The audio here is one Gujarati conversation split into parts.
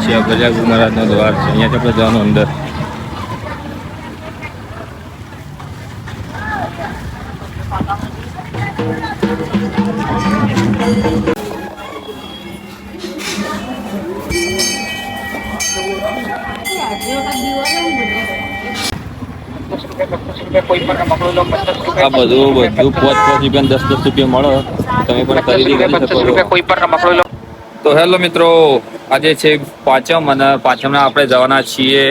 શિયાભર્યા મહારાજનો દ્વાર છે. અહીંયાથી આપણે જવાનું અંદર. આ બધું 5-5 રૂપિયા 10-10 રૂપિયા મળે. તમે પણ ખરીદી કરી શકો છો. તો હેલો મિત્રો, આજે છે પાંચમ અને પાંચમના આપણે જવાના છીએ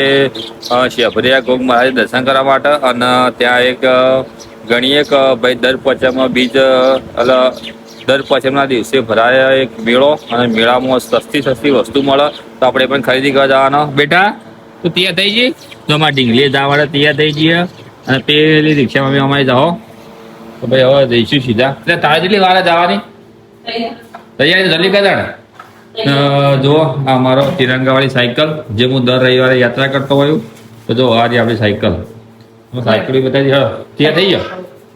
શિયાભર્યા ગોગ મહારાજ દર્શન કરવા માટે. અને ત્યાં એક ગણીએ કે ભાઈ દર પાંચમમાં બીજ દર પાંચમના દિવસે ભરાય એક મેળો, અને મેળામાં સસ્તી વસ્તુ મળે. તો આપણે પણ ખરીદી કરવા જવાનો. બેટા તું તૈયાર થઈ જઈ, તો અમારે ઢીંગલી જવાવાળા તૈયાર થઈ જઈએ. અને પેલી રિક્ષામાં બી અમારે જાઓ. તો ભાઈ હવે જઈશું સીધા. એટલે તારે જેટલી વાર જવાની તૈયારી જલ્દી કરે. જુઓ આ મારો તિરંગાવાળી સાયકલ, જે હું દર રવિવારે યાત્રા કરતો હોઉં. તો જો આ રહી આપણી સાયકલ બતાવી ત્યાં થઈ ગયો.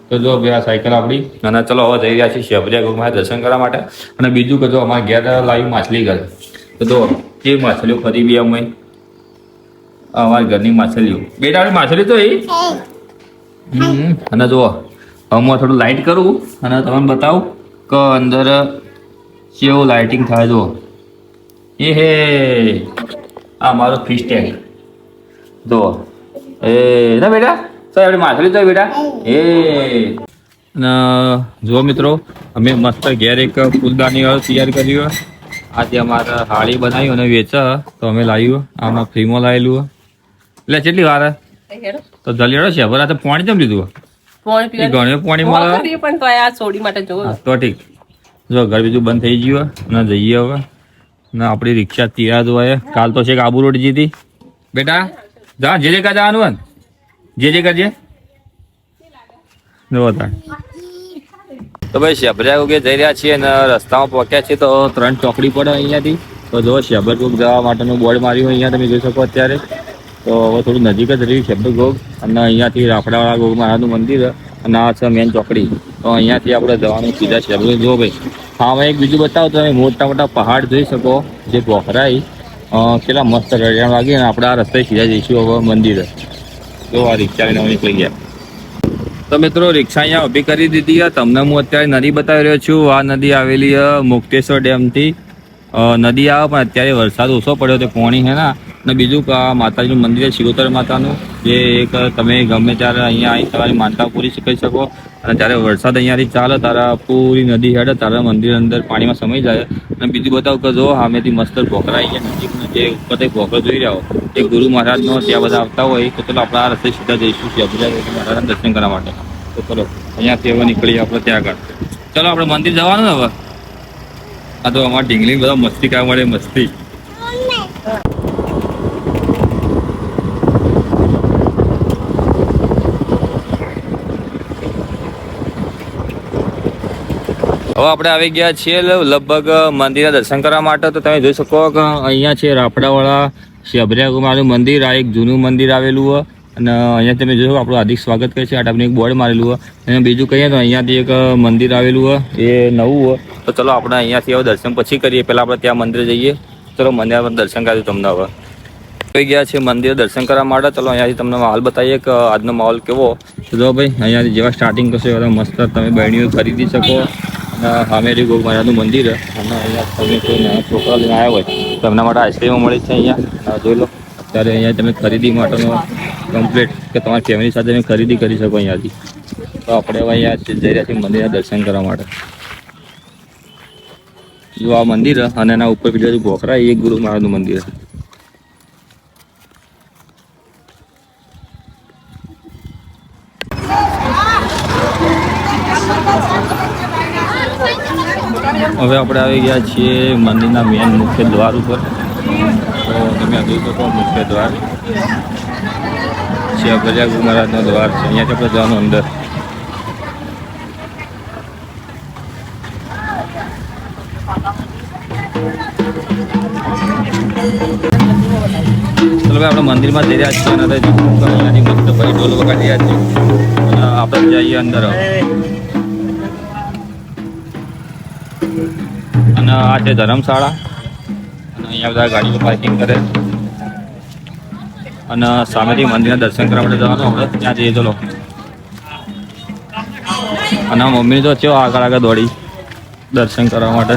તો જો ભાઈ આ સાયકલ આપણી. અને ચલો હવે જઈ રહ્યા છીએ શિયાભર્યા ગોગ મહારાજ દર્શન કરવા માટે. અને બીજું કે જો અમારે ઘેર લાવી માછલી ઘર. તો જો જે માછલીઓ ખરીદી અમે અમારી ઘરની માછલીઓ. બેટા આપણી માછલી તો એ. અને જુઓ હું થોડું લાઇટ કરું અને તમને બતાવું કે અંદર કેવું લાઇટિંગ થાય. જુઓ એ હે આ મારો ફિશ ટેન્ક. જુઓ એ ના બેટા સર આપણી માછલી તો બેટા એ. અને જુઓ મિત્રો, અમે મસ્ત ઘેર એક ફૂલદાની તૈયાર કર્યું. આજે અમારે હાળી બનાવી અને વેચા તો અમે લાવ્યું. આમાં ફ્રીમાં લાવેલું. એટલે કેટલી વાર તો જલિયાડો છે બરાબર. પાણી કેમ લીધું? ઘણું પાણી મળે તો ઠીક. જો ઘર બીજું બંધ થઈ ગયું અને જઈએ હવે. ને આપણી રિક્ષા તૈયાર હોય. કાલ તો છે કે આબુ રોડ જીતી. બેટા જા જે કા જવાનું હોય જે કરજે. જો તો ભાઈ શિયાભર્યા ગોગે જઈ રહ્યા છીએ અને રસ્તામાં પહોંચ્યા છીએ તો 3 ચોકડી પડે અહીંયાથી. તો જો શિયાભર્યા ગોગ જવા માટેનું બોર્ડ માર્યું અહીંયા તમે જોઈ શકો અત્યારે. તો હવે થોડું નજીક જ રહ્યું શિયાભર્યા ગોગ. અને અહીંયાથી રાફડાવાળા ગોગ મહારાજનું મંદિર અને આ છે મેન ચોકડી. તો અહીંયાથી આપણે જવાનું સીધા શિયાભર્યા. જો ભાઈ હા એક બીજું બતાવો તો તમે મોટા પહાડ જોઈ શકો જે પોખરાઈ. કેટલા મસ્ત રડિયાણ વાગી. અને આપણે આ રસ્તે સીધા જઈશું હવે મંદિર. જો આ રિક્ષા લઈને નીકળી ગયા. તો મિત્રો રિક્ષા અહીંયા ઊભી કરી દીધી. તમને હું અત્યારે નદી બતાવી રહ્યો છું. આ નદી આવેલી મુક્તેશ્વર ડેમથી નદી આવે. પણ અત્યારે વરસાદ ઓછો પડ્યો તો પાણી હે ના. અને બીજું કે આ માતાજીનું મંદિર છે શિરોતર માતાનું. જે એક તમે ગમે ત્યારે અહીંયા આવી તમારી માનતા પૂરી કરી શકો. અને જ્યારે વરસાદ અહીંયાથી ચાલે તારા પૂરી નદી હેડે તારા મંદિર અંદર પાણીમાં સમાઈ જાય. અને બીજું બતાવું કે જો સામેથી મસ્ત ભોકરા અહીંયા નજીકનો જે ઉપર ભોકરો જોઈ રહ્યા હો એ ગુરુ મહારાજનો ત્યાં બધા આવતા હોય. તો ચલો આપણે આ રસ્તે સીધા જઈશું શિયાભર્યા મહારાજના દર્શન કરવા માટે. તો ચલો અહીંયાથી હવે નીકળીએ આપણે ત્યાં આગળ. ચલો આપણે મંદિર જવાનું ને હવે. આ તો અમારા ઢીંગલી બધા મસ્તી કરવા મળે મસ્તી. હવે આપણે આવી ગયા છીએ લગભગ મંદિરના દર્શન કરવા માટે. તો તમે જોઈ શકો કે અહીંયા છે રાફડાવાળા શિયાભર્યા ગોગ મહારાજનું મંદિર. આ એક જૂનું મંદિર આવેલું હોય. અને અહીંયા તમે જોઈ શકો આપણું હાર્દિક સ્વાગત કરે છે. આ ટાઈપનું એક બોર્ડ મારેલું હોય. અને બીજું કહીએ તો અહીંયાથી એક મંદિર આવેલું હોય એ નવું હોય. તો ચલો આપણે અહીંયાથી હવે દર્શન પછી કરીએ. પહેલાં આપણે ત્યાં મંદિર જઈએ. ચલો મંદિર દર્શન કરીએ તમને. હવે આવી ગયા છે મંદિર દર્શન કરવા માટે. ચલો અહીંયાથી તમને માહોલ બતાવીએ કે આજનો માહોલ કેવો. તો જો ભાઈ અહીંયાથી જેવા સ્ટાર્ટિંગ કરશો એવા મસ્ત તમે બહેણીઓ ખરીદી શકો. અને સામે ગોગ મહારાજનું મંદિર. અને અહીંયા તમે કોઈ નાના છોકરા લઈને આવ્યા હોય તો એમના માટે આઈસ્ક્રીમો મળે છે અહીંયા. જોઈ લો અત્યારે અહીંયા તમે ખરીદી માટેનો કમ્પ્લીટ કે તમારી ફેમિલી સાથે તમે ખરીદી કરી શકો અહીંયાથી. તો આપણે હવે અહીંયા જઈ રહ્યા છીએ મંદિરના દર્શન કરવા માટે. જો આ મંદિર અને એના ઉપર બીજા ભોખરા એ ગુરુ મહારાજનું મંદિર. હવે આપણે આવી ગયા છીએ મંદિરના મેન મુખ્ય દ્વાર ઉપર. તો તમે જોઈ શકો મુખ્ય દ્વાર શિયાભર્યા ગોગ મહારાજનો દ્વાર છે. અહીંયાથી આપણે જવાનું અંદર. ચલો ભાઈ આપણે મંદિરમાં જઈ રહ્યા છીએ. અને અહીંયાથી મસ્ત ભાઈ ઢોલ વગાડી રહ્યા છીએ. અને આપણે જઈએ અંદર. અને આ છે ધર્મશાળા. અને અહીંયા બધા ગાડીઓ પાર્કિંગ કરે અને સામેથી મંદિરના દર્શન કરવા માટે જવાનું આપણે ત્યાં જઈએ. ચલો. અને મમ્મી તો ચો આગળ આગળ દોડી દર્શન કરવા માટે.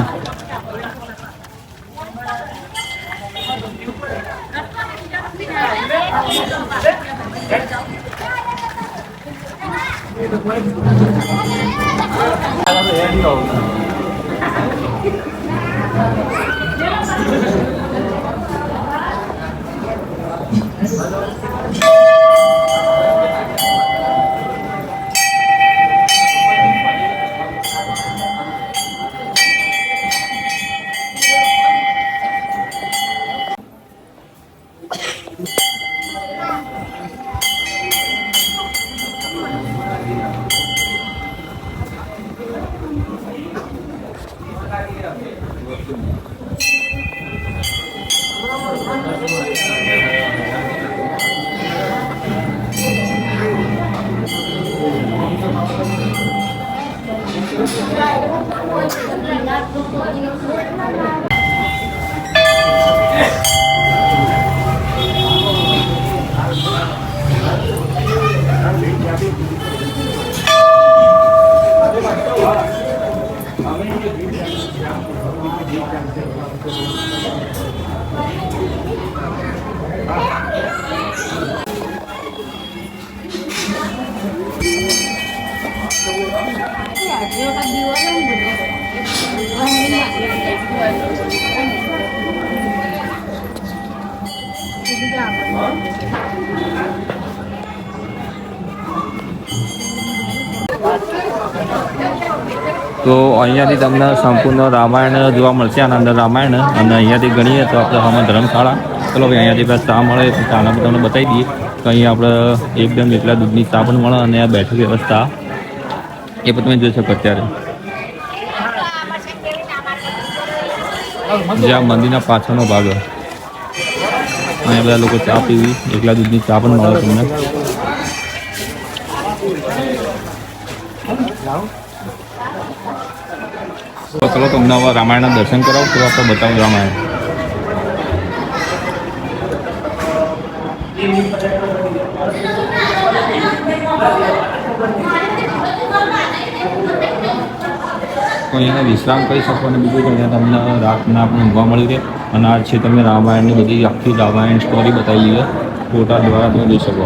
તો અહીંયાથી તમને સંપૂર્ણ રામાયણ જોવા મળશે. આના અંદર રામાયણ અને અહીંયાથી ગણીએ તો આપણે હમણાં ધર્મશાળા. ચલો ભાઈ અહીંયાથી પહેલાં ચા મળે તો ચાના તમને બતાવી દઈએ તો અહીંયા આપણે એકદમ એટલા દૂધની ચા પણ મળે અને આ બેઠક વ્યવસ્થા એ પણ તમે જોઈ શકો. અત્યારે જ્યાં મંદિરના પાછળનો ભાગ અહીંયા બધા લોકો ચા પીવી એકલા દૂધની ચા પણ મળે તમને. તો ચલો તમને હવે રામાયણના દર્શન કરાવો તો આપણે બતાવું રામાયણ. તો અહીંયા વિશ્રામ કરી શકો અને બીજું અહીંયા તમને રાતના આપણે ઊંઘવા મળી રહે. અને આ છે તમે રામાયણની બધી આખી રામાયણ સ્ટોરી બતાવી છે ફોટા દ્વારા તમે જોઈ શકો.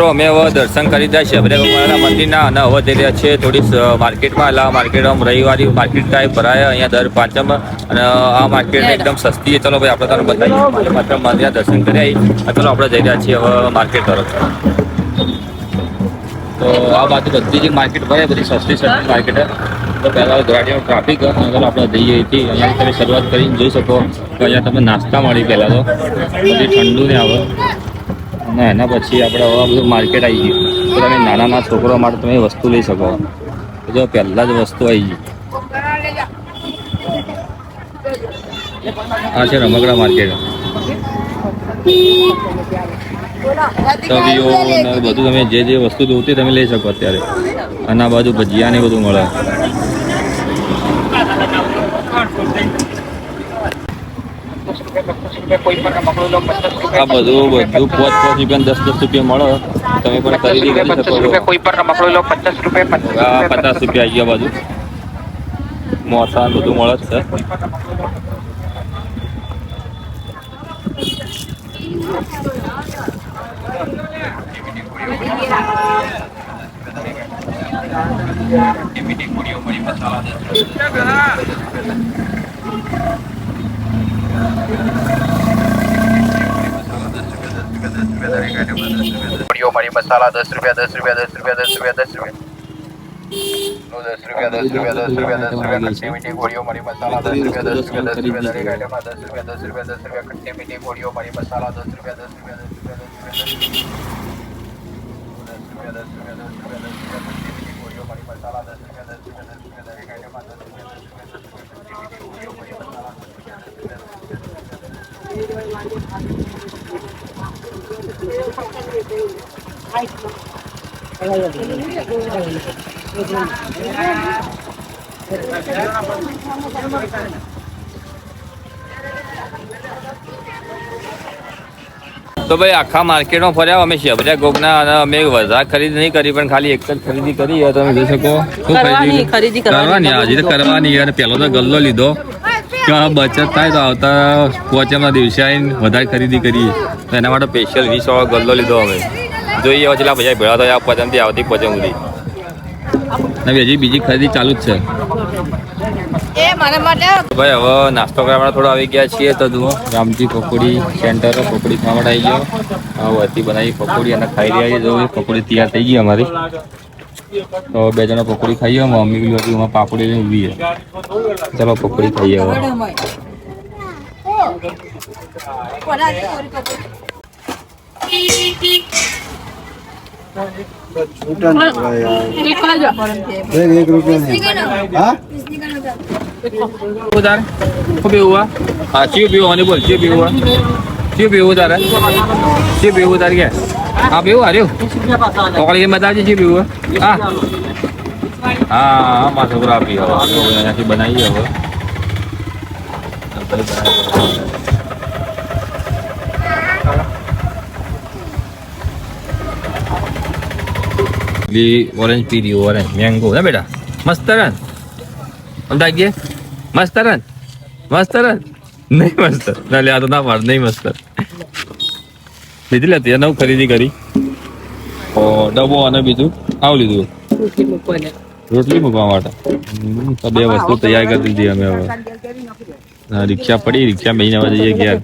અમે હવે દર્શન કરી રહ્યા છીએ બધા ભગવાનના મંદિરના અને હવે જઈ રહ્યા છીએ થોડી માર્કેટમાં. એટલે માર્કેટમાં રવિવારી માર્કેટ ટાઈપ ભરાય અહીંયા દર પાંચમ અને આ માર્કેટ એકદમ સસ્તી છે. ચલો ભાઈ આપણે તમને બતાવીએ માત્ર મંદિરના દર્શન કરી આવી. ચલો આપણે જઈ રહ્યા છીએ હવે માર્કેટ તરફ. તો આ બાજુ બધી જ માર્કેટ ભરાય બધી સસ્તી માર્કેટ. તો પહેલાં ગાડીનો ટ્રાફિક આગળ આપણે જઈએ છીએ. અહીંયા તમે શરૂઆત કરીને જોઈ શકો તો અહીંયા તમે નાસ્તા મળી પહેલાં તો બધી ઠંડુ ને આવે અને એના પછી આપણે હવે બધું માર્કેટ આવી ગયું તો તમે નાના છોકરો માટે તમે વસ્તુ લઈ શકો. જો પહેલાં જ વસ્તુ આવી ગઈ. આ છે રમકડા માર્કેટ. તવીઓ ને બધું તમે જે વસ્તુ જોતી તમે લઈ શકો અત્યારે. અને આ બાજુ ભજીયા ને બધું મળે. આ બધું 5-5 રૂપિયા 10-10 રૂપિયા મળે તમે પણ ખરીદી કરી શકો. કોઈ પણ રમકડું લો 50 રૂપિયા. 50 રૂપિયા આવી ગયા બાજુ મોસા બધું મળે જ છે. મરી મસાલા 10 રૂપિયા 10 રૂપિયા 10 રૂપિયા 10 રૂપિયા 10 રૂપિયા 10 રૂપિયા 10 રૂપિયા 10 રૂપિયા ખટ્ટી મીઠી ગોળીઓ મરી મસાલા 10 રૂપિયા 10 રૂપિયા 10 રૂપિયા દરેક આઈટમમાં 10 રૂપિયા 10 રૂપિયા 10 રૂપિયા ખટ્ટી મીઠી ગોળીઓ મરી મસાલા 10 રૂપિયા 10 રૂપિયા 10 રૂપિયા 10 રૂપિયા 10 રૂપિયા 10 રૂપિયા 10 રૂપિયા 10 રૂપિયા 10 રૂપિયા ખટ્ટી મીઠી ગોળીઓ મરી મસાલા 10 રૂપિયા 10 રૂપિયા 10 રૂપિયા દરેક આઈટમમાં 10 રૂપિયા 10 રૂપિયા 10 રૂપિયા ખટ્ટી મીઠી ગોળીઓ મરી મસાલા 10 રૂપિયા 10 રૂપિયા 10 રૂપિયા તો ભાઈ આખા માર્કેટમાં ફર્યા અમે શેભર્યા ગોગના અને અમે વધારે ખરીદી નહીં કરી પણ ખાલી એક જ ખરીદી કરી તમે જોઈ શકો શું ખરીદી કરવાની હજી તો કરવાની યાર પેલો તો ગલ્લો લીધો કે બચત થાય તો આવતા પોચમના દિવસે આવીને વધારે ખરીદી કરીએ તો એના માટે સ્પેશિયલ 20 વાળો ગલ્લો લીધો અમે જોઈએ હવે કેટલા પૈસા ભેળા થયા પચમથી આવતી પચમ સુધી અને હજી બીજી ખરીદી ચાલુ જ છે ભાઈ હવે નાસ્તો કરવા માટે થોડો આવી ગયા છીએ તો જુઓ રામજી પકોડી સેન્ટર પકોડી ખાવા માટે આવી ગયો વધી બનાવી પકોડી અને ખાઈ રહ્યા છીએ જો પકોડી તૈયાર થઈ ગઈ અમારી તો બે જણા પકોડી ખાઈએ મમ્મી બી હતી એમાં પાપડી લઈને ઊભી છે ચલો પકોડી ખાઈએ હવે ઉધાર શું પીવું હા ચીવ પીવું બોલ ચીવ પીવું ચીવ પીવું તારે ચીવ પીવું તારે કે હા પીવું હાર્યું પકડી બતાવજે ચીવ પીવું હા હા મારા છોકરા પી હવે અહીંયાથી બનાવીએ હવે ઓરેન્જ પી રહ્યું ઓરેન્જ મેંગો ને બેટા મસ્ત રન સમજાય ગયા મસ્ત રન નહીં મસ્ત ના લે આ તો ના પાડ નહીં મસ્ત લીધી લેતી નવું ખરીદી કરી ડબ્બો અને બીજું આવું લીધું રોટલી મૂકવા માટે તો બે વસ્તુ તૈયાર કરી દીધી અમે હવે રિક્ષા પડી રિક્ષા બેહીને જઈએ ગયા